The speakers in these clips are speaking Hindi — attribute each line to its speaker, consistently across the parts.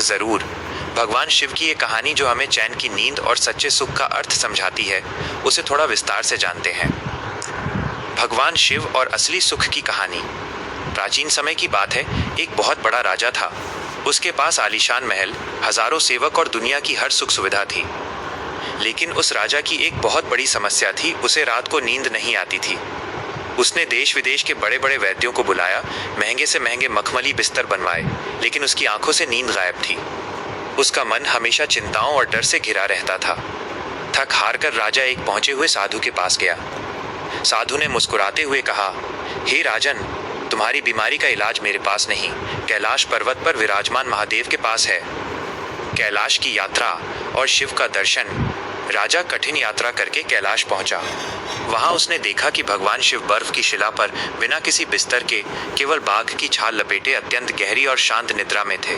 Speaker 1: जरूर। भगवान शिव की ये कहानी जो हमें चैन की नींद और सच्चे सुख का अर्थ समझाती है, उसे थोड़ा विस्तार से जानते हैं। भगवान शिव और असली सुख की कहानी। प्राचीन समय की बात है, एक बहुत बड़ा राजा था। उसके पास आलीशान महल, हजारों सेवक और दुनिया की हर सुख सुविधा थी। लेकिन उस राजा की एक बहुत बड़ी समस्या थी, उसे रात को नींद नहीं आती थी। उसने देश विदेश के बड़े बड़े वैद्यों को बुलाया, महंगे से महंगे मखमली बिस्तर बनवाए, लेकिन उसकी आंखों से नींद गायब थी। उसका मन हमेशा चिंताओं और डर से घिरा रहता था। थक हार कर राजा एक पहुंचे हुए साधु के पास गया। साधु ने मुस्कुराते हुए कहा, हे राजन, तुम्हारी बीमारी का इलाज मेरे पास नहीं, कैलाश पर्वत पर विराजमान महादेव के पास है। कैलाश की यात्रा और शिव का दर्शन। राजा कठिन यात्रा करके कैलाश पहुंचा। वहां उसने देखा कि भगवान शिव बर्फ की शिला पर बिना किसी बिस्तर के, केवल बाघ की छाल लपेटे अत्यंत गहरी और शांत निद्रा में थे।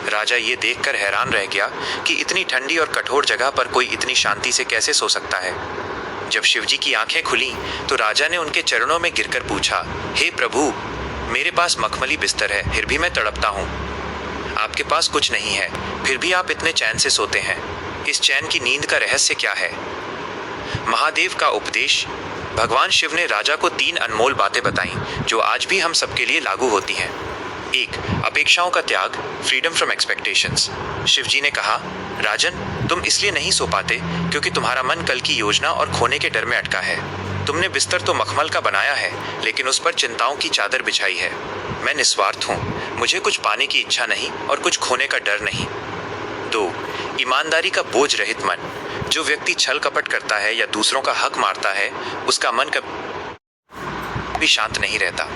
Speaker 1: राजा ये देखकर हैरान रह गया कि इतनी ठंडी और कठोर जगह पर कोई इतनी शांति से कैसे सो सकता है। जब शिवजी की आंखें खुली तो राजा ने उनके चरणों में गिरकर पूछा, हे प्रभु, मेरे पास मखमली बिस्तर है, फिर भी मैं तड़पता हूँ। आपके पास कुछ नहीं है, फिर भी आप इतने चैन से सोते हैं। इस चैन की नींद का रहस्य क्या है? महादेव का उपदेश। भगवान शिव ने राजा को 3 अनमोल बातें बताईं, जो आज भी हम सबके लिए लागू होती हैं। 1. अपेक्षाओं का त्याग, फ्रीडम फ्रॉम एक्सपेक्टेशंस। शिवजी ने कहा, राजन, तुम इसलिए नहीं सो पाते क्योंकि तुम्हारा मन कल की योजना और खोने के डर में अटका है। तुमने बिस्तर तो मखमल का बनाया है, लेकिन उस पर चिंताओं की चादर बिछाई है। मैं निस्वार्थ हूँ, मुझे कुछ पाने की इच्छा नहीं और कुछ खोने का डर नहीं। 2. ईमानदारी का बोझ रहित मन। जो व्यक्ति छल कपट करता है या दूसरों का हक मारता है, उसका मन कभी शांत नहीं रहता।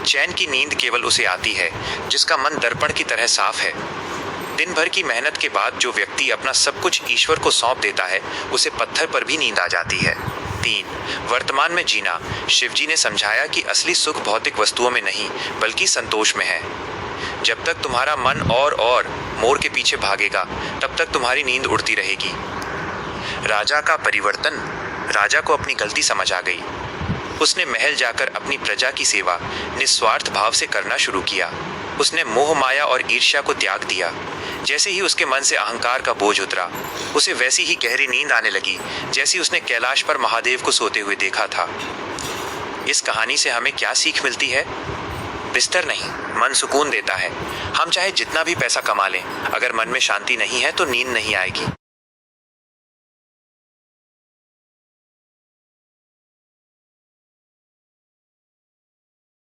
Speaker 1: चैन की नींद केवल उसे आती है जिसका मन दर्पण की तरह साफ है। दिन भर की मेहनत के बाद जो व्यक्ति अपना सब कुछ ईश्वर को सौंप देता है, उसे पत्थर पर भी नींद आ जाती है। 3. वर्तमान में जीना। शिवजी ने समझाया कि असली सुख भौतिक वस्तुओं में नहीं, बल्कि संतोष में है। जब तक तुम्हारा मन और मोर के पीछे भागेगा, तब तक तुम्हारी नींद उड़ती रहेगी। राजा का परिवर्तन। राजा को अपनी गलती समझ आ गई। उसने महल जाकर अपनी प्रजा की सेवा निस्वार्थ भाव से करना शुरू किया। उसने मोह माया और ईर्ष्या को त्याग दिया। जैसे ही उसके मन से अहंकार का बोझ उतरा, उसे वैसी ही गहरी नींद आने लगी जैसी उसने कैलाश पर महादेव को सोते हुए देखा था। इस कहानी से हमें क्या सीख मिलती है? बिस्तर नहीं, मन सुकून देता है। हम चाहे जितना भी पैसा कमा लें, अगर मन में शांति नहीं है तो नींद नहीं आएगी।